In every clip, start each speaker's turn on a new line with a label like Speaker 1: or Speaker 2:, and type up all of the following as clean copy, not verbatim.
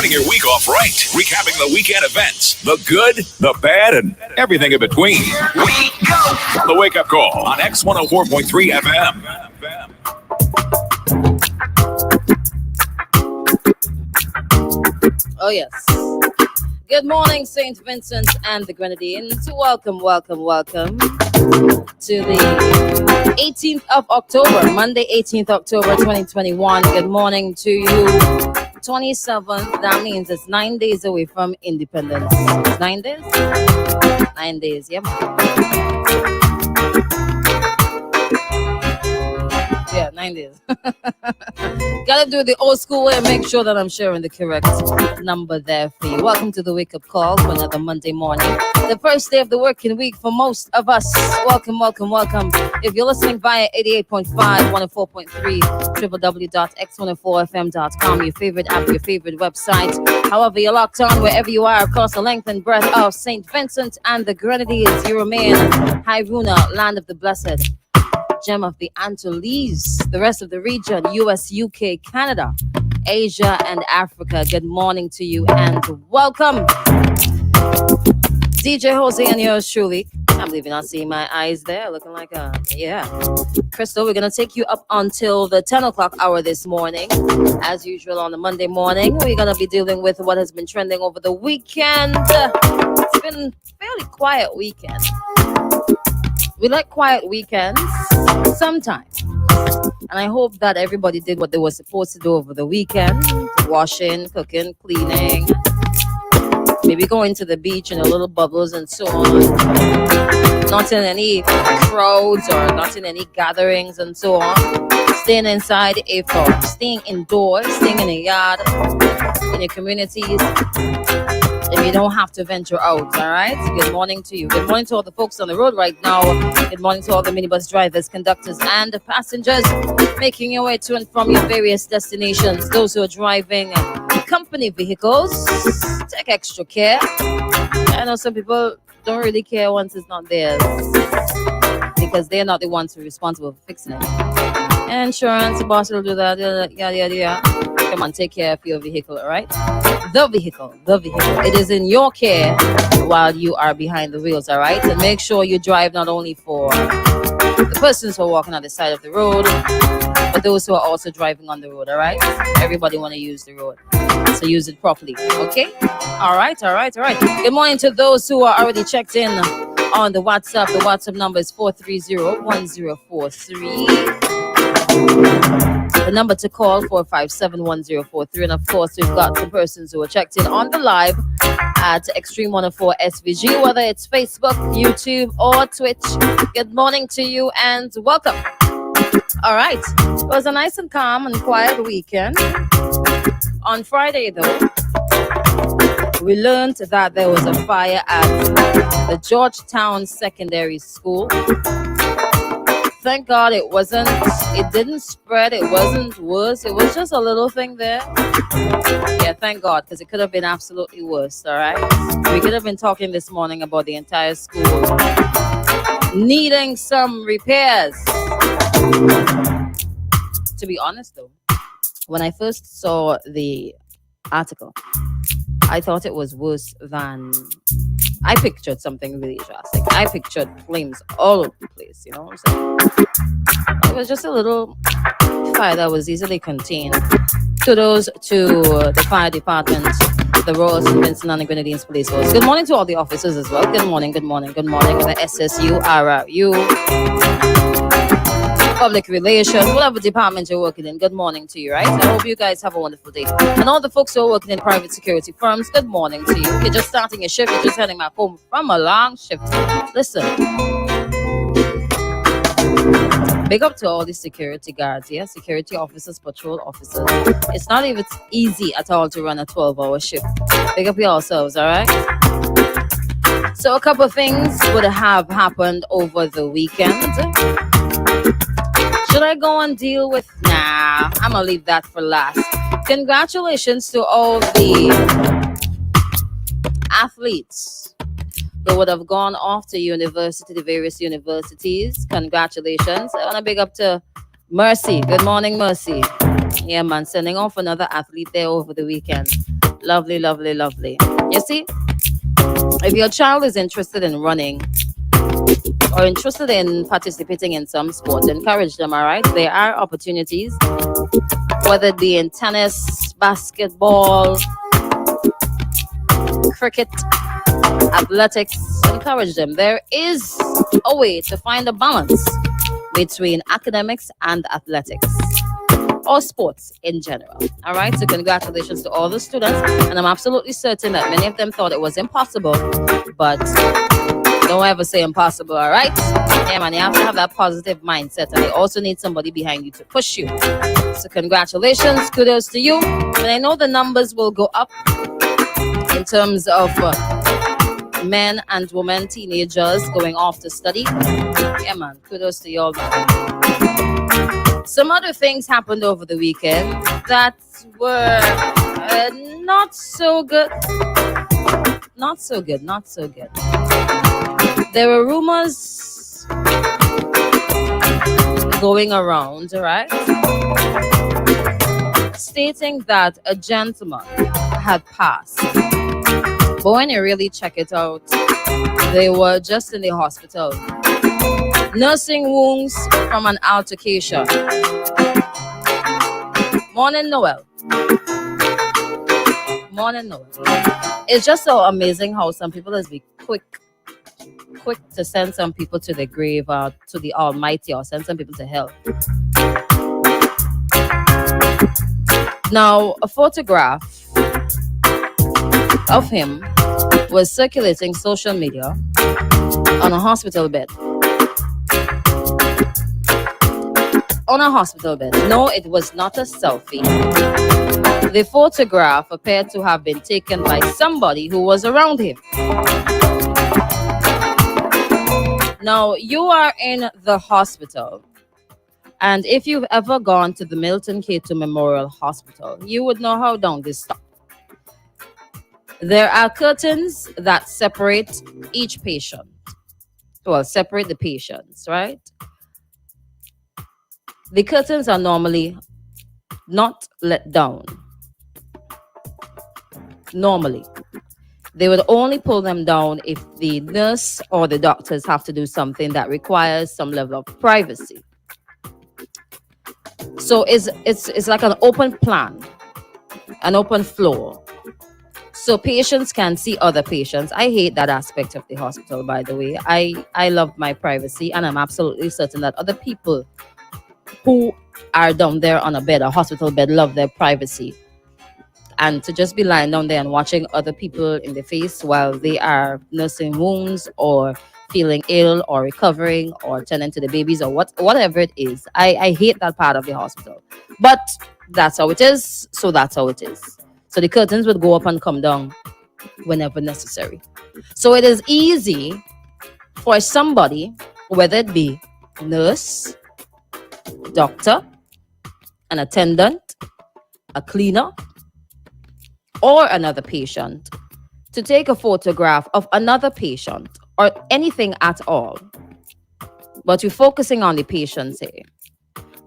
Speaker 1: starting your week off right, recapping the weekend events, the good, the bad, and everything in between. We go! The Wake Up Call on X104.3 FM.
Speaker 2: Oh, yes. Good morning, St. Vincent and the Grenadines. Welcome to the 18th of October, Monday, 18th October, 2021. Good morning to you. 27th, that means it's 9 days away from independence. 9 days? 9 days, yep. Yeah, 9 days. Gotta do the old school way and make sure that I'm sharing the correct number there for you. Welcome to the Wake Up Call for another Monday morning. The first day of the working week for most of us. Welcome. If you're listening via 88.5, 104.3, www.x104fm.com, your favorite app, your favorite website. However, you're locked on wherever you are across the length and breadth of St. Vincent and the Grenadines. You remain Hiruna, land of the blessed, gem of the Antilles, the rest of the region, US, UK, Canada, Asia, and Africa. Good morning to you and welcome. DJ Jose and yours truly. I believe you're not seeing my eyes there, looking like Crystal, we're going to take you up until the 10 o'clock hour this morning. As usual on a Monday morning, we're going to be dealing with what has been trending over the weekend. It's been a fairly quiet weekend. We like quiet weekends sometimes. And I hope that everybody did what they were supposed to do over the weekend. Washing, cooking, cleaning. Maybe going to the beach in a little bubbles and so on. Not in any crowds or not in any gatherings and so on. Staying inside if staying indoors, staying in a yard, in your communities. If you don't have to venture out, all right? Good morning to you. Good morning to all the folks on the road right now. Good morning to all the minibus drivers, conductors, and the passengers making your way to and from your various destinations. Those who are driving company vehicles, take extra care. I know some people don't really care once it's not theirs because they're not the ones who are responsible for fixing it. Insurance, the boss will do that, yada. Come on, take care of your vehicle, all right? The vehicle. It is in your care while you are behind the wheels, all right? And make sure you drive not only for the persons who are walking on the side of the road, but those who are also driving on the road, all right? Everybody want to use the road, so use it properly, okay? All right. Good morning to those who are already checked in on the WhatsApp. The WhatsApp number is 430-1043. The number to call 457-1043. And of course, we've got the persons who are checked in on the live at Extreme 104 SVG, whether it's Facebook, YouTube, or Twitch. Good morning to you and welcome. All right. It was a nice and calm and quiet weekend. On Friday, though, we learned that there was a fire at the Georgetown Secondary School. Thank God it didn't spread, it wasn't worse, it was just a little thing there. Yeah, thank God, because it could have been absolutely worse, all right? We could have been talking this morning about the entire school needing some repairs. To be honest, though, when I first saw the article, I thought it was worse than... I pictured something really drastic. I pictured flames all over the place, you know what I'm saying? It was just a little fire that was easily contained. Kudos to the fire department, the Royal St. Vincent and the Grenadines Police Force. Good morning to all the officers as well. Good morning. The SSU, RRU, public relations, whatever department you're working in, good morning to you, right? I hope you guys have a wonderful day. And all the folks who are working in private security firms, good morning to you. You're just starting your shift, you're just heading back home from a long shift. Listen, big up to all the security guards, yeah? Security officers, patrol officers. It's not even easy at all to run a 12-hour shift. Big up yourselves, all right? So a couple of things would have happened over the weekend. Should I go and deal with? Nah, I'm gonna leave that for last. Congratulations to all the athletes who would have gone off to university, the various universities. Congratulations. I want to big up to Mercy. Good morning, Mercy. Yeah, man. Sending off another athlete there over the weekend. Lovely, lovely, lovely. You see, if your child is interested in running or interested in participating in some sport, encourage them, all right? There are opportunities, whether it be in tennis, basketball, cricket, athletics, encourage them. There is a way to find a balance between academics and athletics or sports in general. All right, so congratulations to all the students, and I'm absolutely certain that many of them thought it was impossible, but don't ever say impossible. All right, yeah, man, you have to have that positive mindset, and you also need somebody behind you to push you. So congratulations, kudos to you, and I know the numbers will go up in terms of men and women, teenagers going off to study. Yeah, man, kudos to you all. Some other things happened over the weekend that were not so good. Not so good, not so good. There were rumors going around, right, stating that a gentleman had passed. But when you really check it out, they were just in the hospital, nursing wounds from an altercation. Morning, Noel. Morning, Noel. It's just so amazing how some people is be quick to send some people to the grave or to the Almighty, or send some people to hell. Now, a photograph of him was circulating social media on a hospital bed. On a hospital bed. No, it was not a selfie. The photograph appeared to have been taken by somebody who was around him. Now, you are in the hospital, and if you've ever gone to the Milton K2 Memorial Hospital, you would know how down this stuff. There are curtains that separate each patient. Well, separate the patients, right? The curtains are normally not let down. Normally. They would only pull them down if the nurse or the doctors have to do something that requires some level of privacy. So it's like an open plan, an open floor. So patients can see other patients. I hate that aspect of the hospital, by the way. I love my privacy, and I'm absolutely certain that other people who are down there on a bed, a hospital bed, love their privacy. And to just be lying down there and watching other people in the face while they are nursing wounds or feeling ill or recovering or tending to the babies or whatever it is. I hate that part of the hospital. But that's how it is. So that's how it is. So the curtains would go up and come down whenever necessary. So it is easy for somebody, whether it be nurse, doctor, an attendant, a cleaner, or another patient, to take a photograph of another patient or anything at all. But we're focusing on the patients here.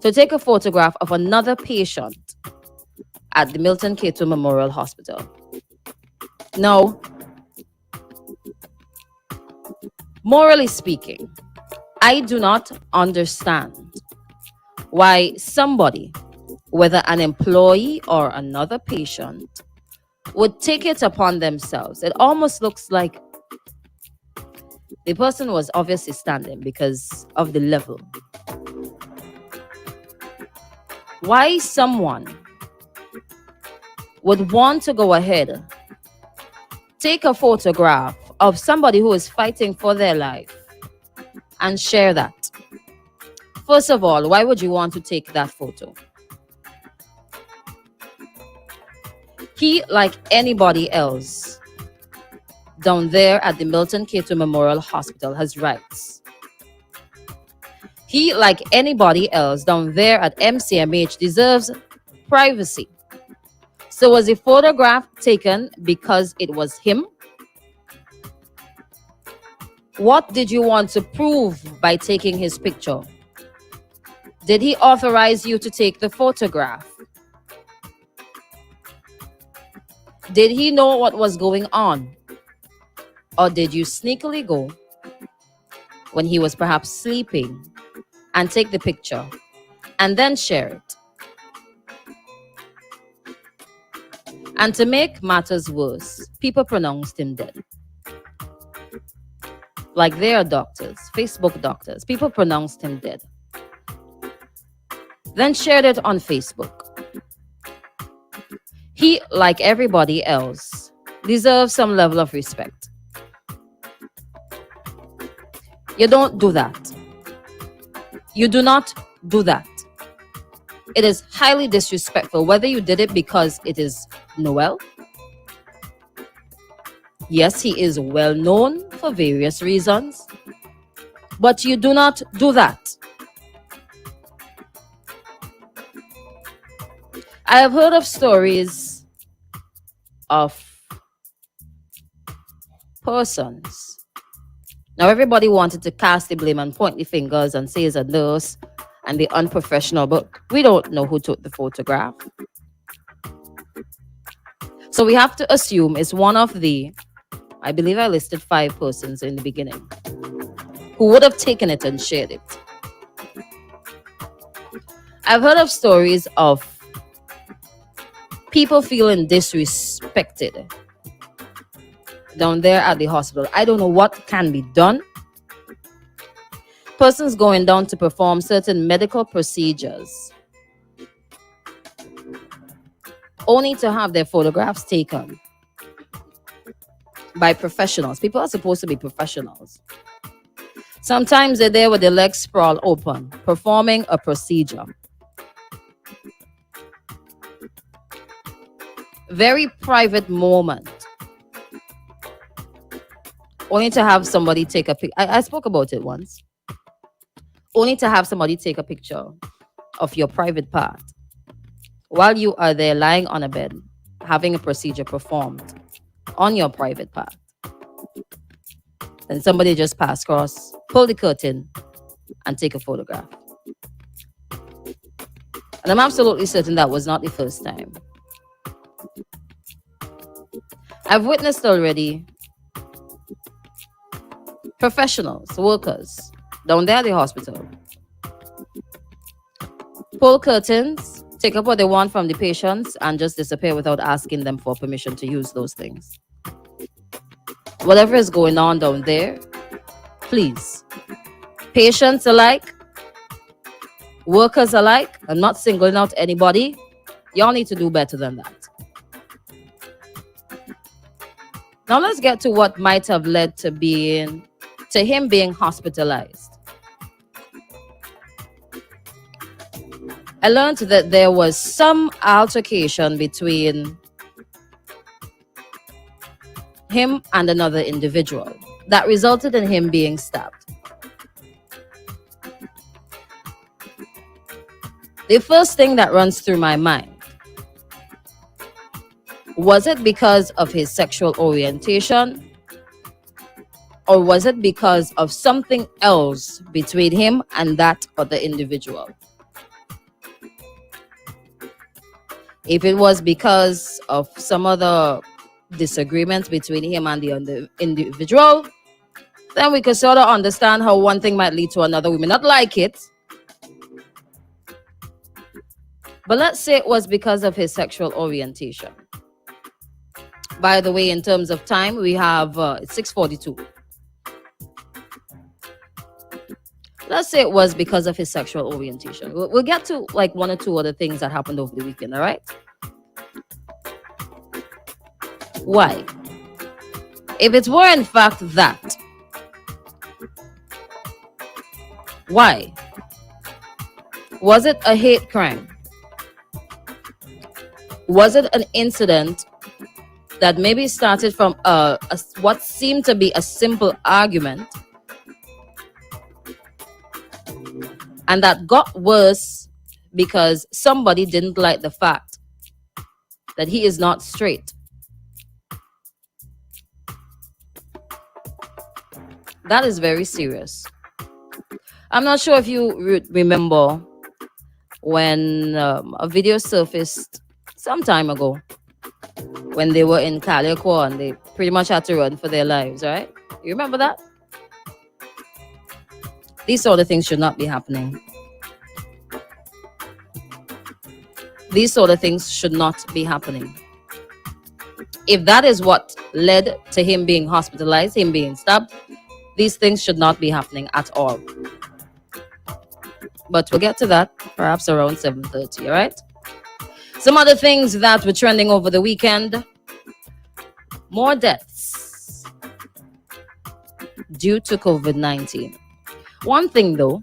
Speaker 2: To take a photograph of another patient at the Milton K2 Memorial Hospital. Now, morally speaking, I do not understand why somebody, whether an employee or another patient, would take it upon themselves. It almost looks like the person was obviously standing because of the level. Why someone would want to go ahead, take a photograph of somebody who is fighting for their life and share that? First of all, why would you want to take that photo? He, like anybody else down there at the Milton K2 Memorial Hospital, has rights. He, like anybody else down there at MCMH, deserves privacy. So was the photograph taken because it was him? What did you want to prove by taking his picture? Did he authorize you to take the photograph? Did he know what was going on? Or did you sneakily go when he was perhaps sleeping and take the picture and then share it? And to make matters worse, people pronounced him dead. Like they are doctors, Facebook doctors. People pronounced him dead. Then shared it on Facebook. He, like everybody else, deserves some level of respect. You don't do that. You do not do that. It is highly disrespectful, whether you did it because it is Noel. Yes, he is well known for various reasons, but you do not do that. I have heard of stories of persons. Now, everybody wanted to cast the blame and point the fingers and say it's a nurse and be unprofessional, but we don't know who took the photograph. So we have to assume it's one of the, I believe I listed 5 persons in the beginning, who would have taken it and shared it. I've heard of stories of people feeling disrespected down there at the hospital. I don't know what can be done. Persons going down to perform certain medical procedures only to have their photographs taken by professionals. People are supposed to be professionals. Sometimes they're there with their legs sprawled open, performing a procedure. Very private moment. Only to have somebody take a picture. I spoke about it once. Only to have somebody take a picture of your private part while you are there lying on a bed having a procedure performed on your private part. Then somebody just pass across, pull the curtain, and take a photograph. And I'm absolutely certain that was not the first time. I've witnessed already professionals, workers, down there at the hospital, pull curtains, take up what they want from the patients, and just disappear without asking them for permission to use those things. Whatever is going on down there, please, patients alike, workers alike, I'm not singling out anybody, y'all need to do better than that. Now let's get to what might have led to him being hospitalized. I learned that there was some altercation between him and another individual that resulted in him being stabbed. The first thing that runs through my mind, was it because of his sexual orientation? Or was it because of something else between him and that other individual? If it was because of some other disagreements between him and the other individual, then we could sort of understand how one thing might lead to another. We may not like it. But let's say it was because of his sexual orientation. By the way, in terms of time, we have 6:42. Let's say it was because of his sexual orientation. We'll get to like 1 or 2 other things that happened over the weekend, all right? Why? If it were in fact that, why? Was it a hate crime? Was it an incident that maybe started from what seemed to be a simple argument and that got worse because somebody didn't like the fact that he is not straight? That is very serious. I'm not sure if you remember when a video surfaced some time ago when they were in Calico and they pretty much had to run for their lives, right? You remember that? These sort of things should not be happening. These sort of things should not be happening. If that is what led to him being hospitalized, him being stabbed, these things should not be happening at all. But we'll get to that perhaps around 7:30, all right? Some other things that were trending over the weekend. More deaths due to COVID-19. One thing though,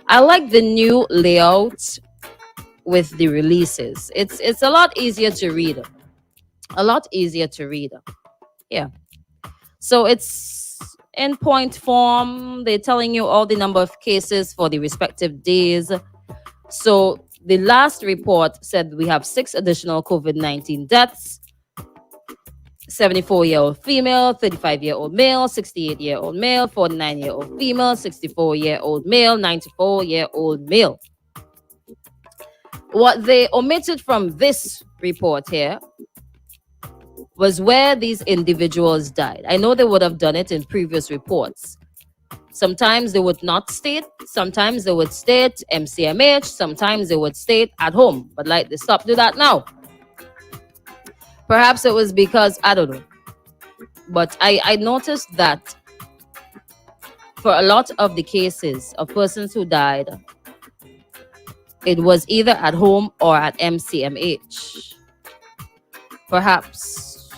Speaker 2: I like the new layout with the releases. It's a lot easier to read. A lot easier to read. Yeah. So it's in point form. They're telling you all the number of cases for the respective days. So the last report said we have 6 additional COVID-19 deaths. 74-year-old female, 35-year-old male, 68-year-old male, 49-year-old female, 64-year-old male, 94-year-old male. What they omitted from this report here was where these individuals died. I know they would have done it in previous reports. Sometimes they would not state, sometimes they would state MCMH, sometimes they would state at home. But like they stopped do that now. Perhaps it was because, I don't know. But I noticed that for a lot of the cases of persons who died, it was either at home or at MCMH. Perhaps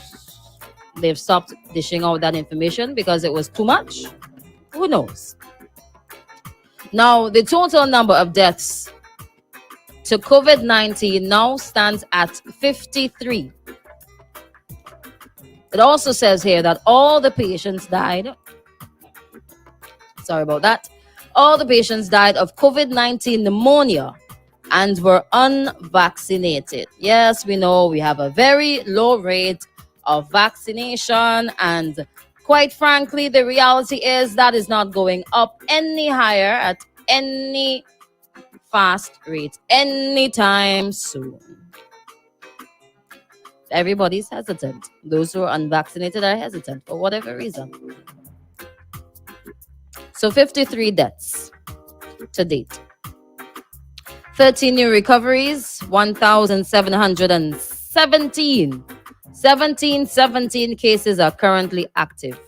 Speaker 2: they've stopped dishing out that information because it was too much. Who knows? Now, the total number of deaths to COVID-19 now stands at 53. It also says here that all the patients died. Sorry about that. All the patients died of COVID-19 pneumonia and were unvaccinated. Yes, we know we have a very low rate of vaccination, and quite frankly, the reality is that is not going up any higher at any fast rate anytime soon. Everybody's hesitant. Those who are unvaccinated are hesitant for whatever reason. So 53 deaths to date. 13 new recoveries, 1,717. 17 cases are currently active.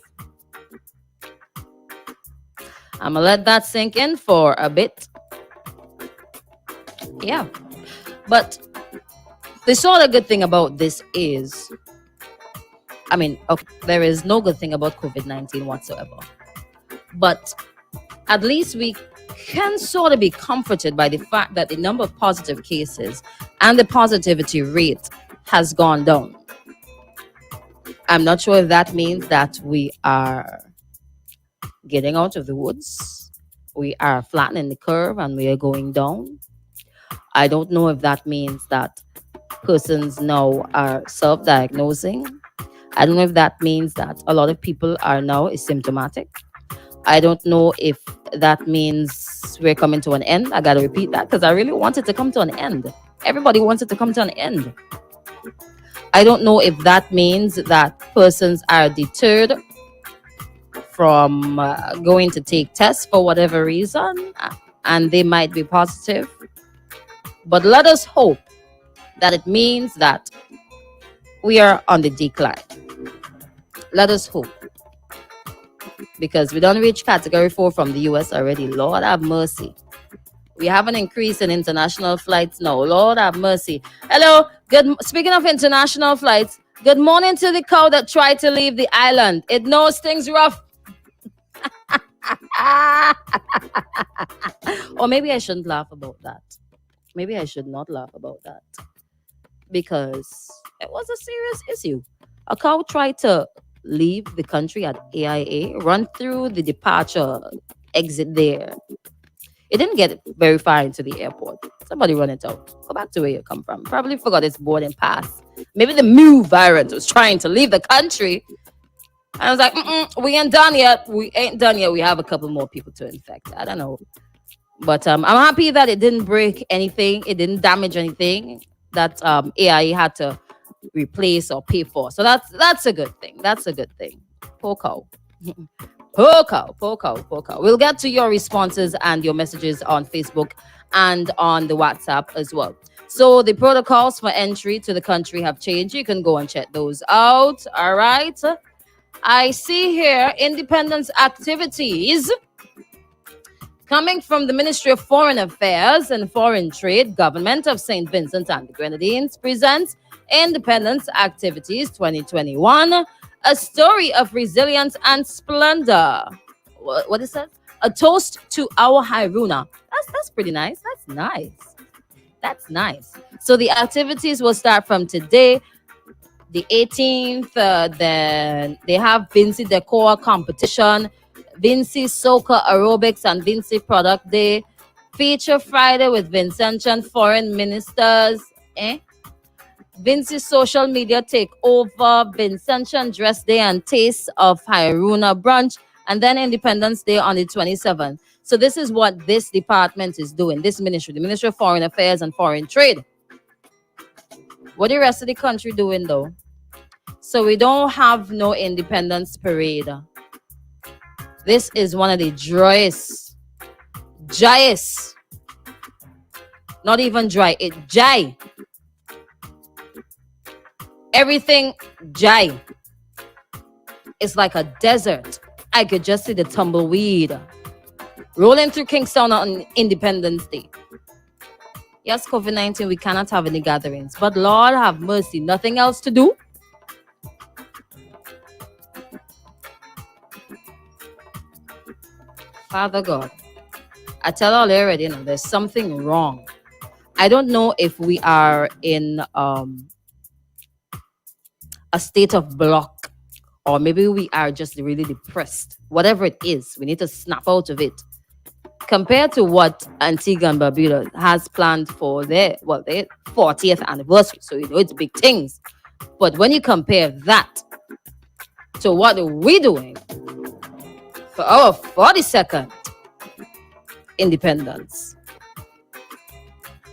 Speaker 2: I'm going to let that sink in for a bit. Yeah. But the sort of good thing about this is, there is no good thing about COVID-19 whatsoever. But at least we can sort of be comforted by the fact that the number of positive cases and the positivity rate has gone down. I'm not sure if that means that we are getting out of the woods. We are flattening the curve and we are going down. I don't know if that means that persons now are self-diagnosing. I don't know if that means that a lot of people are now asymptomatic. I don't know if that means we're coming to an end. I got to repeat that because I really want it to come to an end. Everybody wants it to come to an end. I don't know if that means that persons are deterred from going to take tests for whatever reason, and they might be positive. But let us hope that it means that we are on the decline. Let us hope. Because we don't reach category 4 from the US already. Lord have mercy. We have an increase in international flights now. Lord have mercy. Hello. Speaking of international flights, good morning to the cow that tried to leave the island. It knows things rough. Or maybe I shouldn't laugh about that. Maybe I should not laugh about that. Because it was a serious issue. A cow tried to leave the country at AIA, run through the departure exit there. It didn't get very far into the airport. Somebody run it out. Go back to where you come from. Probably forgot its boarding pass. Maybe the Mu variant was trying to leave the country. I was like, we ain't done yet. We ain't done yet. We have a couple more people to infect. I don't know. But I'm happy that it didn't break anything, it didn't damage anything that AIA had to replace or pay for. So that's a good thing. That's a good thing. Poco. Poco. We'll get to your responses and your messages on Facebook and on the WhatsApp as well. So the protocols for entry to the country have changed. You can go and check those out. All right. I see here independence activities coming from the Ministry of Foreign Affairs and Foreign Trade. Government of St. Vincent and the Grenadines presents Independence Activities 2021, a story of resilience and splendor. What is that? A toast to our Haruna. That's pretty nice. That's nice. So the activities will start from today, the 18th. Then they have Vinci Decor competition, Vinci Soca Aerobics, and Vinci Product Day. Feature Friday with Vincentian foreign ministers. Vinci social media takeover, Vincentian dress day and taste of Haruna brunch, and then Independence Day on the 27th. So this is what this department is doing, this ministry, the Ministry of Foreign Affairs and Foreign Trade. What the rest of the country doing though? So we don't have no independence parade. This is one of the driest, not even dry, it dry. Everything dry. It's like a desert. I could just see the tumbleweed rolling through Kingston on Independence Day. Yes, COVID-19, we cannot have any gatherings, but Lord have mercy, nothing else to do. Father God, I tell all already, there's something wrong. I don't know if we are in a state of block, or maybe we are just really depressed. Whatever it is, we need to snap out of it. Compared to what Antigua and Barbuda has planned for their 40th anniversary, so it's big things. But when you compare that to what we're doing for our 42nd independence,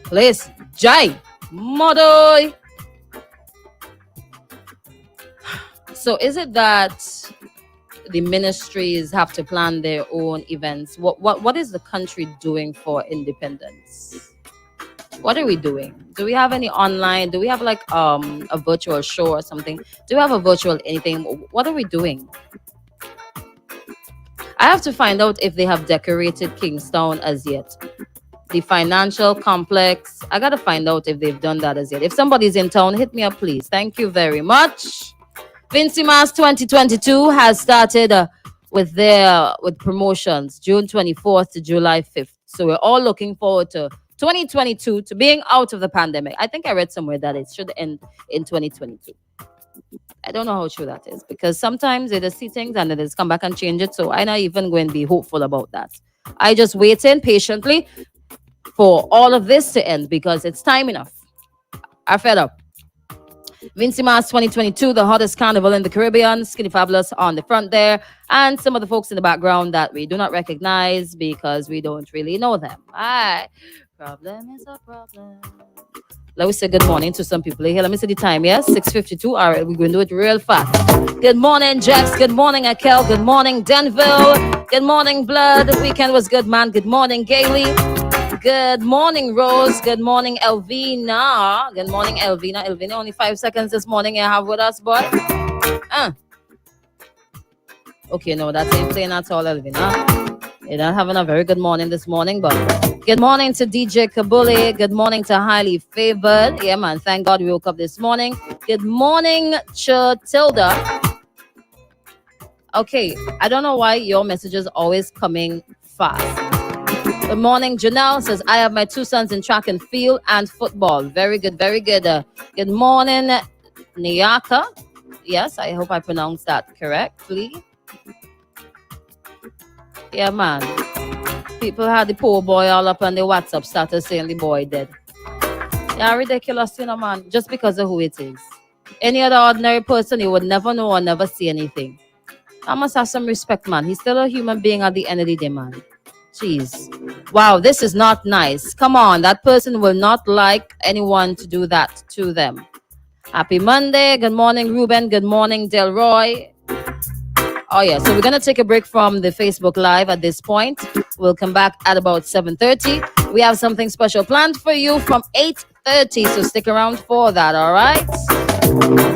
Speaker 2: place Jai Modoy. So is it that the ministries have to plan their own events? What is the country doing for independence? What are we doing? Do we have any online? Do we have like a virtual show or something? Do we have a virtual anything? What are we doing? I have to find out if they have decorated Kingstown as yet. The financial complex. I gotta find out if they've done that as yet. If somebody's in town, hit me up, please. Thank you very much. Vinci Mass 2022 has started with promotions June 24th to July 5th. So we're all looking forward to 2022, to being out of the pandemic. I think I read somewhere that it should end in 2022. I don't know how true that is, because sometimes they just see things and they just come back and change it. So I'm not even going to be hopeful about that. I just waiting patiently for all of this to end because it's time enough. I fed up. Vinci Mass 2022, the hottest carnival in the Caribbean. Skinny Fabulous on the front there, and some of the folks in the background that we do not recognize because we don't really know them. Aye. Problem is a problem. Let me say good morning to some people here. Let me see the time. Yes, 6:52. All right, we're going to do it real fast. Good morning, Jax. Good morning, Akel. Good morning, Denville. Good morning, Blood. The weekend was good, man. Good morning, Gailey. Good morning, Rose. Good morning, Elvina. Good morning, Elvina. Elvina, only 5 seconds this morning you have with us, boy. Okay, no, that ain't playing at all, Elvina. You're not having a very good morning this morning, but good morning to DJ Kabuli. Good morning to Highly Favored. Yeah, man, thank God we woke up this morning. Good morning, Chatilda. Okay, I don't know why your messages always coming fast. Good morning, Janelle says, I have my two sons in track and field and football. Very good, very good. Good morning, Nyaka. Yes, I hope I pronounced that correctly. Yeah, man. People had the poor boy all up on the WhatsApp status saying the boy dead. Yeah, ridiculous, man, just because of who it is. Any other ordinary person, you would never know or never see anything. I must have some respect, man. He's still a human being at the end of the day, man. Jeez. Wow, this is not nice. Come on, that person will not like anyone to do that to them. Happy Monday. Good morning, Ruben. Good morning, Delroy. Oh yeah, so we're gonna take a break from the Facebook Live at this point. We'll come back at about 7:30. We have something special planned for you from 8:30, so stick around for that, all right?